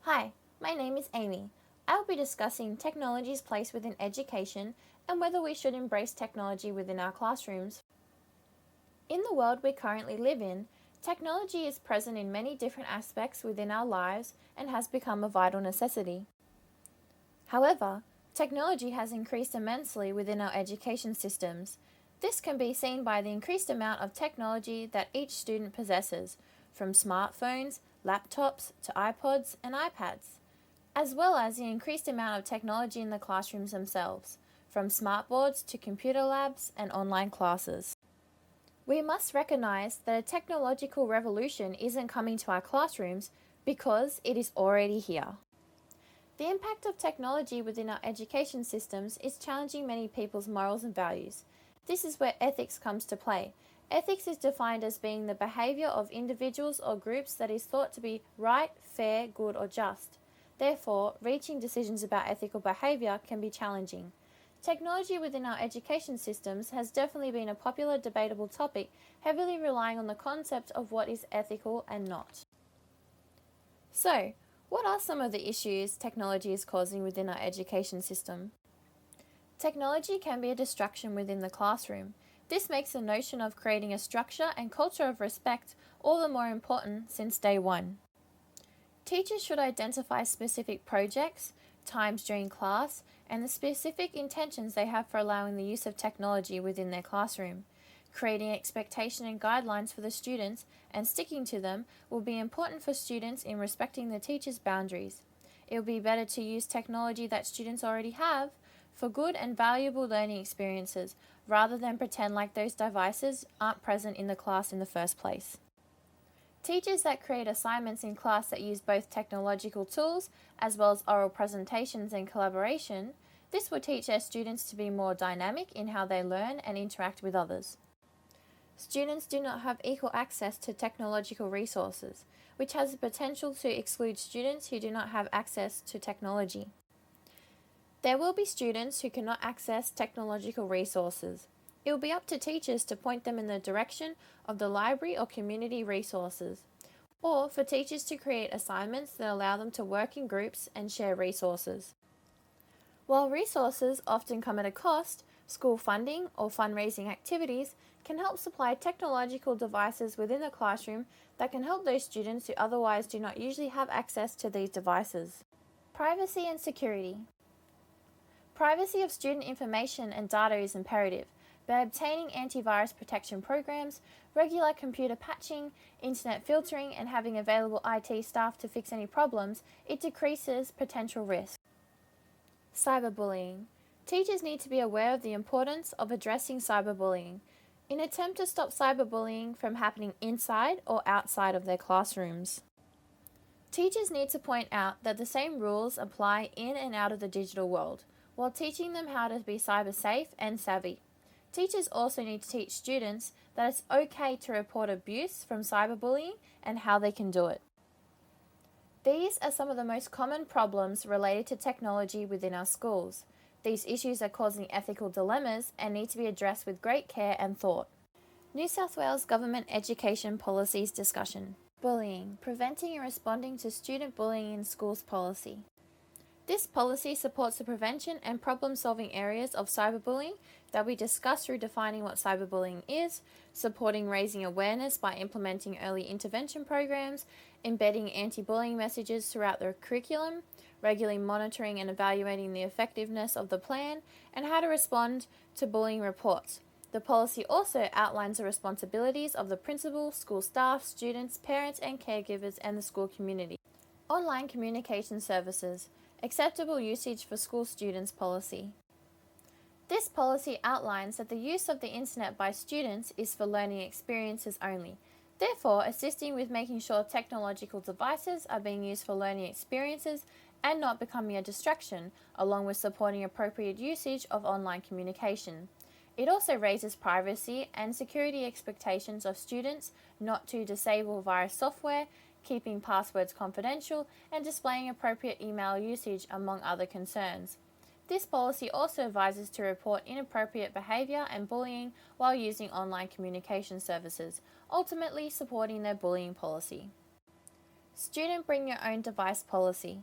Hi, my name is Amy. I will be discussing technology's place within education and whether we should embrace technology within our classrooms. In the world we currently live in, technology is present in many different aspects within our lives and has become a vital necessity. However, technology has increased immensely within our education systems. This can be seen by the increased amount of technology that each student possesses, from smartphones, laptops to iPods and iPads, as well as the increased amount of technology in the classrooms themselves, from smartboards to computer labs and online classes. We must recognize that a technological revolution isn't coming to our classrooms because it is already here. The impact of technology within our education systems is challenging many people's morals and values. This is where ethics comes to play. Ethics is defined as being the behavior of individuals or groups that is thought to be right, fair, good, or just. Therefore, reaching decisions about ethical behavior can be challenging. Technology within our education systems has definitely been a popular debatable topic, heavily relying on the concept of what is ethical and not. So, what are some of the issues technology is causing within our education system? Technology can be a distraction within the classroom. This makes the notion of creating a structure and culture of respect all the more important since day one. Teachers should identify specific projects, times during class, and the specific intentions they have for allowing the use of technology within their classroom. Creating expectation and guidelines for the students and sticking to them will be important for students in respecting the teacher's boundaries. It will be better to use technology that students already have for good and valuable learning experiences rather than pretend like those devices aren't present in the class in the first place. Teachers that create assignments in class that use both technological tools as well as oral presentations and collaboration, this will teach their students to be more dynamic in how they learn and interact with others. Students do not have equal access to technological resources, which has the potential to exclude students who do not have access to technology. There will be students who cannot access technological resources. It will be up to teachers to point them in the direction of the library or community resources, or for teachers to create assignments that allow them to work in groups and share resources. While resources often come at a cost, school funding or fundraising activities can help supply technological devices within the classroom that can help those students who otherwise do not usually have access to these devices. Privacy and security. Privacy of student information and data is imperative. By obtaining antivirus protection programs, regular computer patching, internet filtering, and having available IT staff to fix any problems, it decreases potential risk. Cyberbullying. Teachers need to be aware of the importance of addressing cyberbullying in an attempt to stop cyberbullying from happening inside or outside of their classrooms. Teachers need to point out that the same rules apply in and out of the digital world, while teaching them how to be cyber safe and savvy. Teachers also need to teach students that it's okay to report abuse from cyberbullying and how they can do it. These are some of the most common problems related to technology within our schools. These issues are causing ethical dilemmas and need to be addressed with great care and thought. New South Wales Government Education Policies Discussion. Bullying, preventing and responding to student bullying in schools policy. This policy supports the prevention and problem-solving areas of cyberbullying that we discuss through defining what cyberbullying is, supporting raising awareness by implementing early intervention programs, embedding anti-bullying messages throughout the curriculum, regularly monitoring and evaluating the effectiveness of the plan, and how to respond to bullying reports. The policy also outlines the responsibilities of the principal, school staff, students, parents, and caregivers, and the school community. Online communication services. Acceptable usage for school students policy. This policy outlines that the use of the internet by students is for learning experiences only, therefore assisting with making sure technological devices are being used for learning experiences and not becoming a distraction, along with supporting appropriate usage of online communication. It also raises privacy and security expectations of students not to disable virus software, keeping passwords confidential, and displaying appropriate email usage, among other concerns. This policy also advises to report inappropriate behaviour and bullying while using online communication services, ultimately supporting their bullying policy. Student Bring Your Own Device Policy.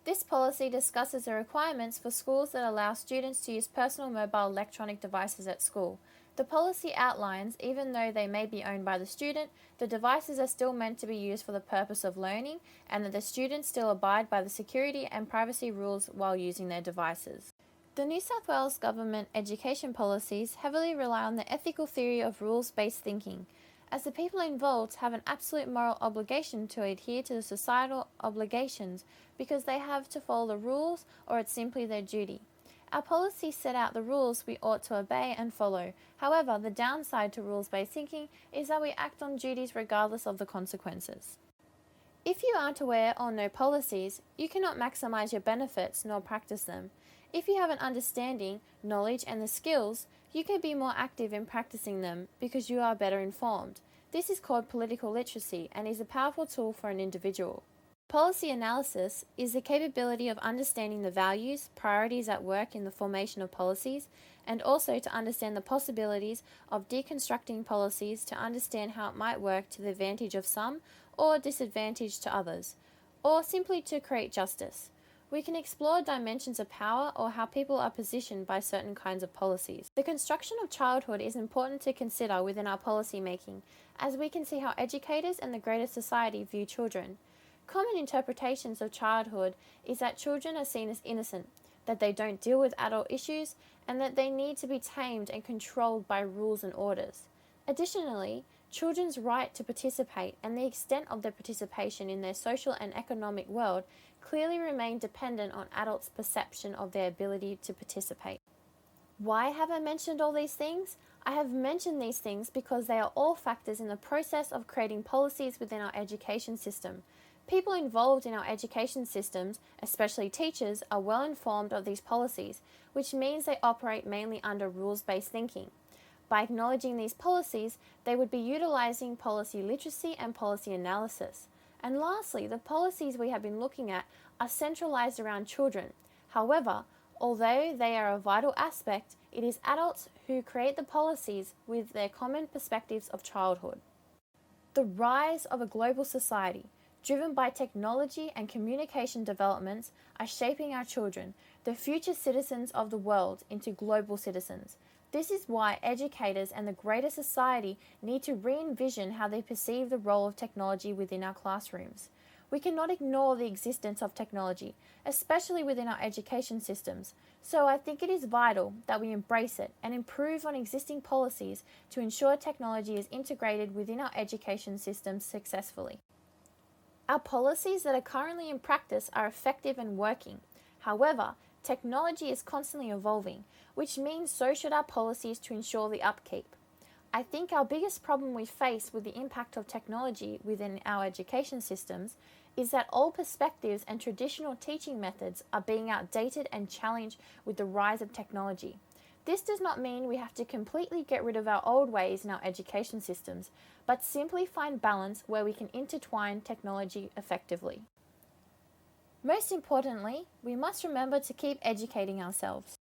This policy discusses the requirements for schools that allow students to use personal mobile electronic devices at school. The policy outlines, even though they may be owned by the student, the devices are still meant to be used for the purpose of learning and that the students still abide by the security and privacy rules while using their devices. The New South Wales Government education policies heavily rely on the ethical theory of rules-based thinking, as the people involved have an absolute moral obligation to adhere to the societal obligations because they have to follow the rules or it's simply their duty. Our policies set out the rules we ought to obey and follow. However, the downside to rules-based thinking is that we act on duties regardless of the consequences. If you aren't aware or know policies, you cannot maximize your benefits nor practice them. If you have an understanding, knowledge, and the skills, you can be more active in practicing them because you are better informed. This is called political literacy and is a powerful tool for an individual. Policy analysis is the capability of understanding the values, priorities at work in the formation of policies, and also to understand the possibilities of deconstructing policies to understand how it might work to the advantage of some or disadvantage to others, or simply to create justice. We can explore dimensions of power or how people are positioned by certain kinds of policies. The construction of childhood is important to consider within our policy making, as we can see how educators and the greater society view children. Common interpretations of childhood is that children are seen as innocent, that they don't deal with adult issues, and that they need to be tamed and controlled by rules and orders. Additionally, children's right to participate and the extent of their participation in their social and economic world clearly remain dependent on adults' perception of their ability to participate. Why have I mentioned all these things? I have mentioned these things because they are all factors in the process of creating policies within our education system. People involved in our education systems, especially teachers, are well informed of these policies, which means they operate mainly under rules-based thinking. By acknowledging these policies, they would be utilizing policy literacy and policy analysis. And lastly, the policies we have been looking at are centralized around children. However, although they are a vital aspect, it is adults who create the policies with their common perspectives of childhood. The rise of a global society, driven by technology and communication developments, are shaping our children, the future citizens of the world, into global citizens. This is why educators and the greater society need to re-envision how they perceive the role of technology within our classrooms. We cannot ignore the existence of technology, especially within our education systems, so I think it is vital that we embrace it and improve on existing policies to ensure technology is integrated within our education systems successfully. Our policies that are currently in practice are effective and working. However, technology is constantly evolving, which means so should our policies to ensure the upkeep. I think our biggest problem we face with the impact of technology within our education systems is that old perspectives and traditional teaching methods are being outdated and challenged with the rise of technology. This does not mean we have to completely get rid of our old ways in our education systems, but simply find balance where we can intertwine technology effectively. Most importantly, we must remember to keep educating ourselves.